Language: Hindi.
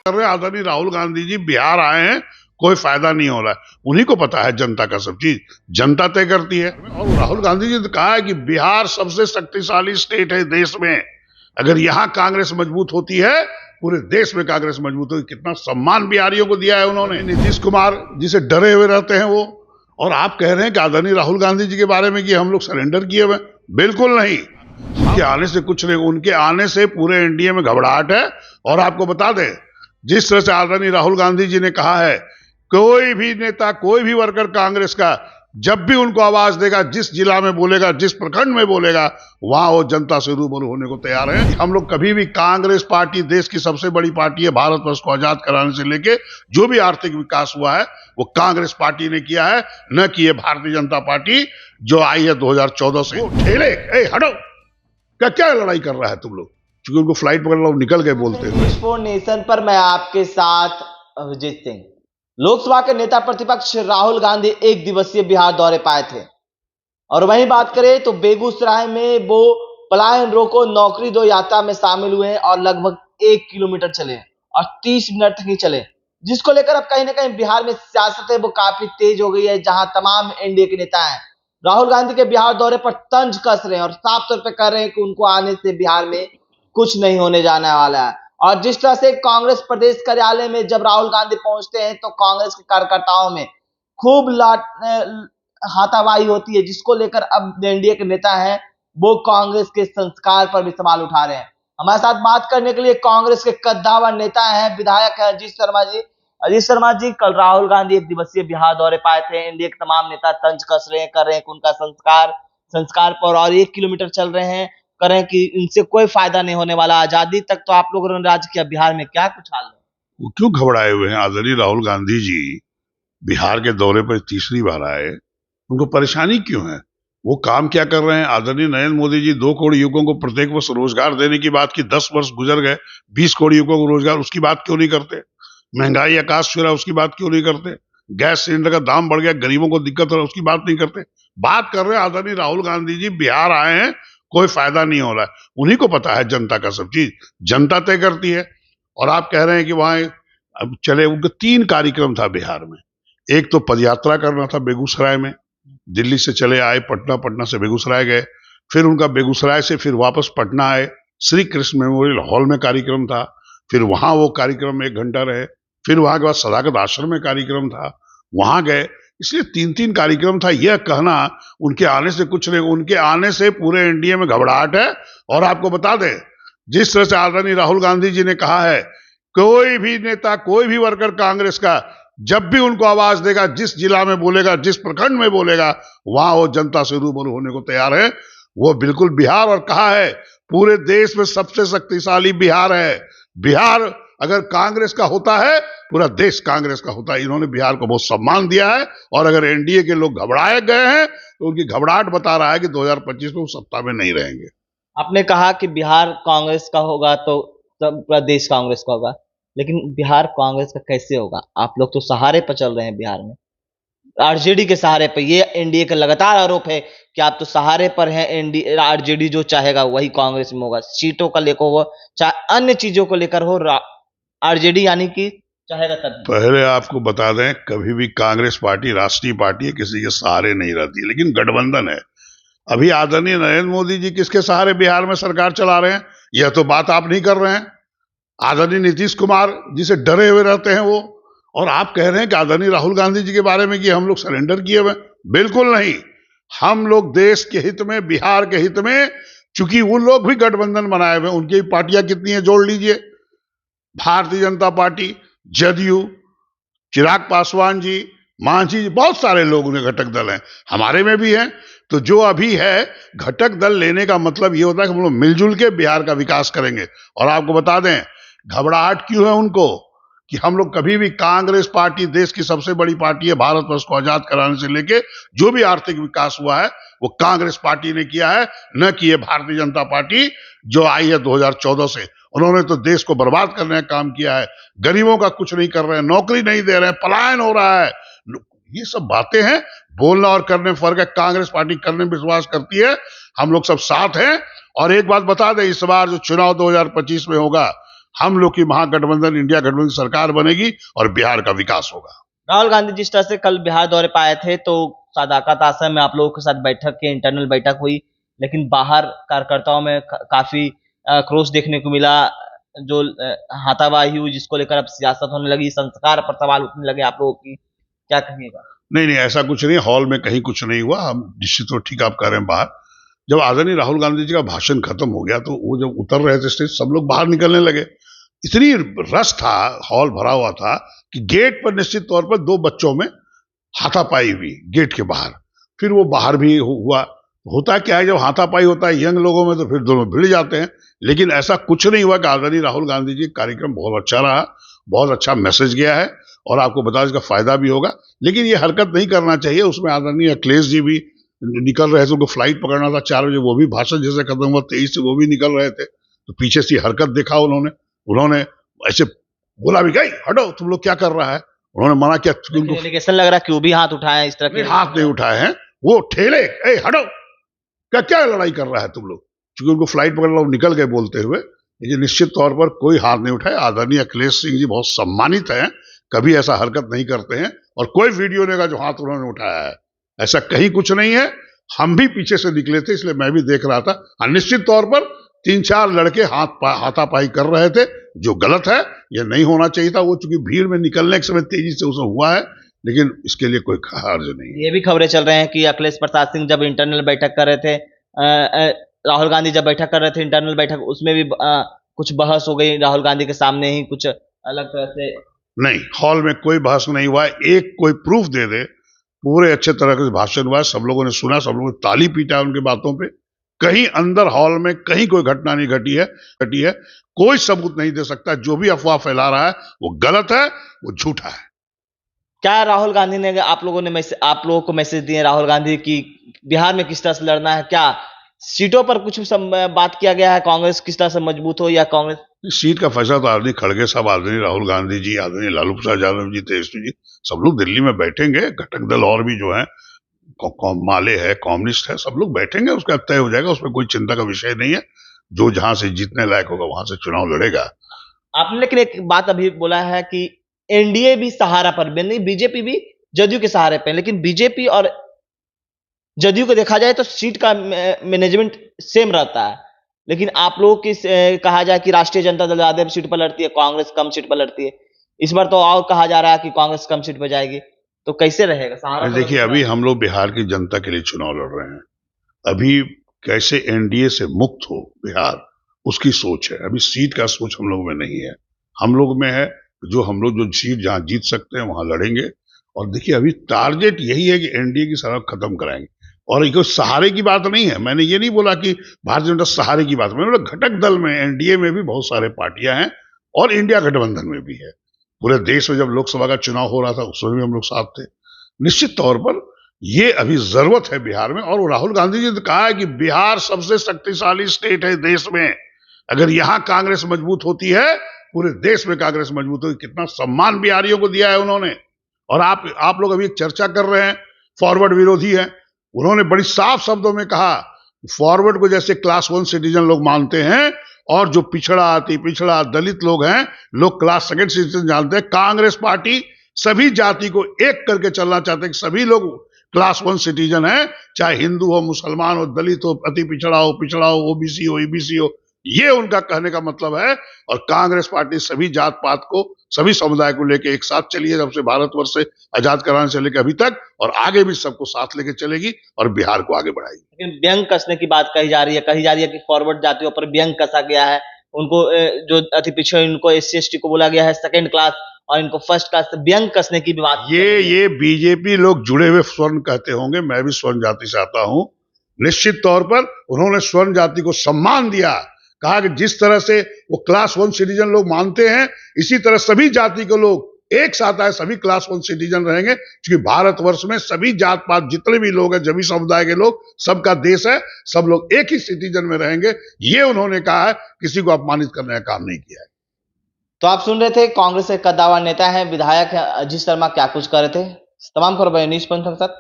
कर रहे हैं आदरणीय राहुल गांधी जी बिहार आए हैं, कोई फायदा नहीं हो रहा है। उन्हीं को पता है जनता का सब चीज, जनता तय करती है। और राहुल गांधी जी ने कहा है कि बिहार सबसे शक्तिशाली स्टेट है देश में, अगर यहाँ कांग्रेस मजबूत होती है पूरे देश में कांग्रेस मजबूत होगी। कितना सम्मान बिहारियों को दिया है उन्होंने। नीतीश कुमार जिसे डरे हुए रहते हैं वो, और आप कह रहे हैं कि आदरणीय राहुल गांधी जी के बारे में कि हम लोग सरेंडर किए हुए, बिल्कुल नहीं। उनके आने से कुछ नहीं, उनके आने से पूरे एनडीए में घबराहट है। और आपको बता दें, जिस तरह से आदरणीय राहुल गांधी जी ने कहा है, कोई भी नेता, कोई भी वर्कर कांग्रेस का जब भी उनको आवाज देगा, जिस जिला में बोलेगा, जिस प्रखंड में बोलेगा, वहां वो जनता से रूबरू होने को तैयार है। हम लोग कभी भी कांग्रेस पार्टी देश की सबसे बड़ी पार्टी है, भारतवर्ष को आजाद कराने से लेके जो भी आर्थिक विकास हुआ है वो कांग्रेस पार्टी ने किया है, न कि ये भारतीय जनता पार्टी जो आई है 2014 से। ठेले हटो, क्या क्या लड़ाई कर रहा है तुम लोग? क्योंकि उनको फ्लाइट पकड़ लो, निकल गए बोलते हुए नेशन पर मैं आपके साथ अभिजीत सिंह। लोकसभा के नेता प्रतिपक्ष राहुल गांधी एक दिवसीय बिहार दौरे पाए थे, और वहीं बात करें तो बेगूसराय में वो पलायन रोको नौकरी दो यात्रा में शामिल हुए और लगभग 1 किलोमीटर चले और 30 मिनट तक ही चले, जिसको लेकर अब कहीं ना कहीं बिहार में सियासत है वो काफी तेज हो गई है, जहां तमाम एनडीए के नेता हैं राहुल गांधी के बिहार दौरे पर तंज कस रहे हैं और साफ तौर पर कह रहे हैं कि उनको आने से बिहार में कुछ नहीं होने जाने वाला है। और जिस तरह से कांग्रेस प्रदेश कार्यालय में जब राहुल गांधी पहुंचते हैं तो कांग्रेस के कार्यकर्ताओं में खूब हाथापाई होती है, जिसको लेकर अब एनडीए के नेता हैं वो कांग्रेस के संस्कार पर भी सवाल उठा रहे हैं। हमारे साथ बात करने के लिए कांग्रेस के कद्दावर नेता हैं, विधायक हैं अजीत शर्मा जी। अजीत शर्मा जी, कल राहुल गांधी एक दिवसीय बिहार दौरे पाए थे, एनडीए के तमाम नेता तंज कस रहे हैं, कर रहे हैं कि उनका संस्कार पर और 1 किलोमीटर चल रहे हैं, करें कि इनसे कोई फायदा नहीं होने वाला। आजादी तक तो आप लोगों ने राज किया, बिहार में क्या कुछ हाल है? वो क्यों घबराए हुए हैं? आदरणीय राहुल गांधी जी बिहार के दौरे पर तीसरी बार आए, उनको परेशानी क्यों है? वो काम क्या कर रहे हैं? आदरणीय नरेंद्र मोदी जी 2 करोड़ युवकों को प्रत्येक वर्ष रोजगार देने की बात की, 10 वर्ष गुजर गए, 20 करोड़ युवकों को रोजगार, उसकी बात क्यों नहीं करते? महंगाई आकाश छू रहा है, उसकी बात क्यों नहीं करते? गैस सिलेंडर का दाम बढ़ गया, गरीबों को दिक्कत हो रहा है, उसकी बात नहीं करते। बात कर रहे हैं आदरणीय राहुल गांधी जी बिहार आए हैं, कोई फायदा नहीं हो रहा है। उन्हीं को पता है जनता का सब चीज, जनता तय करती है। और आप कह रहे हैं कि वहां अब चले, उनका 3 कार्यक्रम था बिहार में। एक तो पदयात्रा करना था बेगूसराय में, दिल्ली से चले आए पटना, पटना से बेगूसराय गए, फिर उनका बेगूसराय से फिर वापस पटना आए, श्री कृष्ण मेमोरियल हॉल में कार्यक्रम था, फिर वहां वो कार्यक्रम में 1 घंटा रहे, फिर वहां के बाद सदाकत आश्रम में कार्यक्रम था, वहां गए। इसलिए 3-3 कार्यक्रम था। यह कहना उनके आने से कुछ नहीं, उनके आने से पूरे एनडीए में घबराहट है। और आपको बता दें, जिस तरह से आदरणीय राहुल गांधी जी ने कहा है, कोई भी नेता, कोई भी वर्कर कांग्रेस का जब भी उनको आवाज देगा, जिस जिला में बोलेगा, जिस प्रखंड में बोलेगा, वहां वो जनता से रूबरू होने को तैयार है। वो बिल्कुल बिहार, और कहा है पूरे देश में सबसे शक्तिशाली बिहार है। बिहार अगर कांग्रेस का होता है, पूरा देश कांग्रेस का होता है। इन्होंने बिहार को बहुत सम्मान दिया है। और अगर एनडीए के लोग घबराए गए हैं तो उनकी घबराहट बता रहा है कि 2025 में वो सत्ता में नहीं रहेंगे। आपने कहा कि बिहार कांग्रेस का होगा तो पूरा देश कांग्रेस का होगा, लेकिन बिहार कांग्रेस का कैसे होगा? आप लोग तो सहारे पर चल रहे हैं बिहार में, आरजेडी के सहारे पर। ये एनडीए का लगातार आरोप है कि आप तो सहारे पर हैं, एनडीए आरजेडी जो चाहेगा वही कांग्रेस में होगा। सीटों का लेकर हो, चाहे अन्य चीजों को लेकर हो, आरजेडी यानी कि चाहेगा तब। पहले आपको बता दें, कभी भी कांग्रेस पार्टी राष्ट्रीय पार्टी है, किसी के सहारे नहीं रहती, लेकिन गठबंधन है। अभी आदरणीय नरेंद्र मोदी जी किसके सहारे बिहार में सरकार चला रहे हैं? यह तो बात आप नहीं कर रहे हैं। आदरणीय नीतीश कुमार जिसे डरे हुए रहते हैं वो, और आप कह रहे हैं कि आदरणीय राहुल गांधी जी के बारे में कि हम लोग सरेंडर किए हुए, बिल्कुल नहीं। हम लोग देश के हित में, बिहार के हित में, चूंकि वो लोग भी गठबंधन बनाए हुए, उनकी पार्टियां कितनी है जोड़ लीजिए, भारतीय जनता पार्टी, जदयू, चिराग पासवान जी, मांझी जी, बहुत सारे लोग उन्हें घटक दल हैं, हमारे में भी हैं। तो जो अभी है घटक दल लेने का मतलब ये होता है कि हम लोग मिलजुल के बिहार का विकास करेंगे। और आपको बता दें, घबराहट क्यों है उनको कि हम लोग कभी भी कांग्रेस पार्टी देश की सबसे बड़ी पार्टी है, भारतवर्ष को आजाद कराने से लेके जो भी आर्थिक विकास हुआ है वो कांग्रेस पार्टी ने किया है, न कि ये भारतीय जनता पार्टी जो आई है 2014 से। उन्होंने तो देश को बर्बाद करने का काम किया है, गरीबों का कुछ नहीं कर रहे हैं, नौकरी नहीं दे रहे हैं, पलायन हो रहा है। ये सब बातें हैं, बोलना और करने में फर्क है। कांग्रेस पार्टी करने में विश्वास करती है, हम लोग सब साथ हैं। और एक बात बता दें, इस बार जो चुनाव 2025 में होगा हम लोग की महागठबंधन इंडिया गठबंधन की सरकार बनेगी और बिहार का विकास होगा। राहुल गांधी जिस तरह से कल बिहार दौरे पे आए थे तो सदाकत आश्रम में आप लोगों के साथ बैठक की, इंटरनल बैठक हुई, लेकिन बाहर कार्यकर्ताओं में काफी क्रोश देखने को मिला, जो हाथापाई हुई, जिसको लेकर अब सियासत होने लगी, संस्कार पर सवाल उठने लगे आप लोगों की, क्या कहिएगा? नहीं, ऐसा कुछ नहीं, हॉल में कहीं कुछ नहीं हुआ। हम निश्चित तो ठीक आप कह रहे हैं। बाहर जब आदरणीय राहुल गांधी जी का भाषण खत्म हो गया तो वो जब उतर रहे थे स्टेज, सब लोग बाहर निकलने लगे। इतनी रश था, हॉल भरा हुआ था कि गेट पर निश्चित तौर पर दो बच्चों में हाथापाई हुई गेट के बाहर। फिर वो बाहर भी हुआ। होता क्या है, जब हाथापाई होता है यंग लोगों में तो फिर दोनों भिड़ जाते हैं, लेकिन ऐसा कुछ नहीं हुआ। कि आदरणीय राहुल गांधी जी कार्यक्रम बहुत अच्छा रहा, बहुत अच्छा मैसेज गया है और आपको बता इसका फायदा भी होगा। लेकिन ये हरकत नहीं करना चाहिए। उसमें आदरणीय अखिलेश जी भी निकल रहे थे, उनको फ्लाइट पकड़ना था 4 बजे, वो भी भाषण जैसे खत्म हुआ 23 से वो भी निकल रहे थे, तो पीछे से हरकत देखा उन्होंने ऐसे बोला भी, गई हटो तुम लोग क्या कर रहा है। उन्होंने मना किया, उनको एलिगेशन लग रहा है कि वो भी हाथ उठाए, इस तरह के हाथ नहीं उठाए हैं, वो ठेले, ए हटो, क्या लड़ाई कर रहा है तुम लोग, क्योंकि उनको फ्लाइट पकड़ना, निकल गए बोलते हुए। लेकिन निश्चित तौर पर कोई हाथ नहीं उठाए। आदरणीय अखिलेश सिंह जी बहुत सम्मानित हैं, कभी ऐसा हरकत नहीं करते हैं, और कोई वीडियो नहीं का जो हाथ उन्होंने उठाया है, ऐसा कहीं कुछ नहीं है। हम भी पीछे से निकले थे, इसलिए मैं भी देख रहा था। निश्चित तौर पर 3-4 लड़के हाथापाई कर रहे थे, जो गलत है, यह नहीं होना चाहिए था। वो चूंकि भीड़ में निकलने के समय तेजी से उसे हुआ है, लेकिन इसके लिए कोई हर्ज नहीं है। ये भी खबरें चल रहे हैं कि अखिलेश प्रसाद सिंह जब इंटरनल बैठक कर रहे थे, राहुल गांधी जब बैठक कर रहे थे इंटरनल बैठक, उसमें भी कुछ बहस हो गई राहुल गांधी के सामने ही, कुछ अलग तरह से। नहीं, हॉल में कोई बहस नहीं हुआ। एक कोई प्रूफ दे दे, पूरे अच्छे तरह से भाषण हुआ, सब लोगों ने सुना, सब लोगों ने ताली पीटा उनके बातों पे। कहीं अंदर हॉल में कहीं कोई घटना नहीं घटी है। कोई सबूत नहीं दे सकता। जो भी अफवाह फैला रहा है वो गलत है, वो झूठा है। क्या राहुल गांधी ने, आप लोगों को मैसेज दिए राहुल गांधी की बिहार में किस तरह से लड़ना है? क्या सीटों पर कुछ बात किया गया है, कांग्रेस किस तरह से मजबूत हो, या कांग्रेस सीट का फैसला तो आदरणीय खड़गे साहब, आदरणीय राहुल गांधी जी, आदरणीय लालू प्रसाद यादव जी, तेजस्वी जी, सब लोग दिल्ली में बैठेंगे। घटक दल और भी जो है, माले है, कम्युनिस्ट है, सब लोग बैठेंगे, उसका तय हो जाएगा। उसमें कोई चिंता का विषय नहीं है। जो जहां से जीतने लायक होगा वहां से चुनाव लड़ेगा। आपने लेकिन एक बात अभी बोला है कि एनडीए भी सहारा पर, नहीं बीजेपी भी जदयू के सहारे पे, लेकिन बीजेपी और जदयू को देखा जाए तो सीट का मैनेजमेंट सेम रहता है, लेकिन आप लोगों की कहा जाए कि राष्ट्रीय जनता दल ज्यादा सीट पर लड़ती है, कांग्रेस कम सीट पर लड़ती है। इस बार तो और कहा जा रहा है कि कांग्रेस कम सीट पर जाएगी, तो कैसे रहेगा सहारा? देखिए, अभी हम लोग बिहार की जनता के लिए चुनाव लड़ रहे हैं। अभी कैसे एनडीए से मुक्त हो बिहार, उसकी सोच है। अभी सीट का सोच हम लोग में नहीं है। हम लोग में है हम लोग जो सीट जहां जीत सकते हैं वहां लड़ेंगे। और देखिए, अभी टारगेट यही है कि एनडीए की सरकार खत्म कराएंगे। और एक सहारे की बात नहीं है। मैंने ये नहीं बोला कि भारतीय जनता सहारे की बात, मैंने बोला घटक दल में, एनडीए में भी बहुत सारे पार्टियां हैं और इंडिया गठबंधन में भी है। पूरे देश में जब लोकसभा का चुनाव हो रहा था उसमें भी हम लोग साथ थे। निश्चित तौर पर ये अभी जरूरत है बिहार में। और राहुल गांधी जी ने कहा है कि बिहार सबसे शक्तिशाली स्टेट है देश में। अगर यहां कांग्रेस मजबूत होती है, पूरे देश में कांग्रेस मजबूत होगी। कितना सम्मान बिहारियों को दिया है उन्होंने। और आप लोग अभी एक चर्चा कर रहे हैं, फॉरवर्ड विरोधी है। उन्होंने बड़ी साफ शब्दों में कहा, फॉरवर्ड को जैसे क्लास 1 सिटीजन लोग मानते हैं, और जो पिछड़ा, अति पिछड़ा, दलित लोग हैं, लोग क्लास 2 सिटीजन जानते हैं। कांग्रेस पार्टी सभी जाति को एक करके चलना चाहते हैं कि सभी लोग क्लास 1 सिटीजन है, चाहे हिंदू हो, मुसलमान हो, दलित हो, अति पिछड़ा हो, ओबीसी हो, ईबीसी हो। ये उनका कहने का मतलब है। और कांग्रेस पार्टी सभी जात पात को, सभी समुदाय को लेकर एक साथ चली है, जब से भारतवर्ष से आजाद कराने से लेकर अभी तक, और आगे भी सबको साथ लेके चलेगी और बिहार को आगे बढ़ाएगी। लेकिन व्यंग कसने की बात कही जा रही है कि फॉरवर्ड जातियों पर व्यंग कसा गया है। उनको जो अति पिछड़े, उनको SC ST को बोला गया है सेकंड क्लास, और इनको फर्स्ट क्लास, व्यंग कसने की भी बात। ये बीजेपी लोग जुड़े हुए स्वर्ण कहते होंगे। मैं भी स्वर्ण जाति से आता हूं। निश्चित तौर पर उन्होंने स्वर्ण जाति को सम्मान दिया। कहा कि जिस तरह से वो क्लास 1 सिटीजन लोग मानते हैं, इसी तरह सभी जाति के लोग एक साथ आए, सभी क्लास 1 सिटीजन रहेंगे। क्योंकि भारतवर्ष में सभी जात पात जितने भी लोग हैं, सभी समुदाय के लोग, सबका देश है, सब लोग एक ही सिटीजन में रहेंगे। ये उन्होंने कहा है, किसी को अपमानित करने का काम नहीं किया है। तो आप सुन रहे थे कांग्रेस के कद्दावर नेता हैं, विधायक अजीत शर्मा क्या कुछ कर रहे थे। तमाम खबरें न्यूज़ पंथ तक।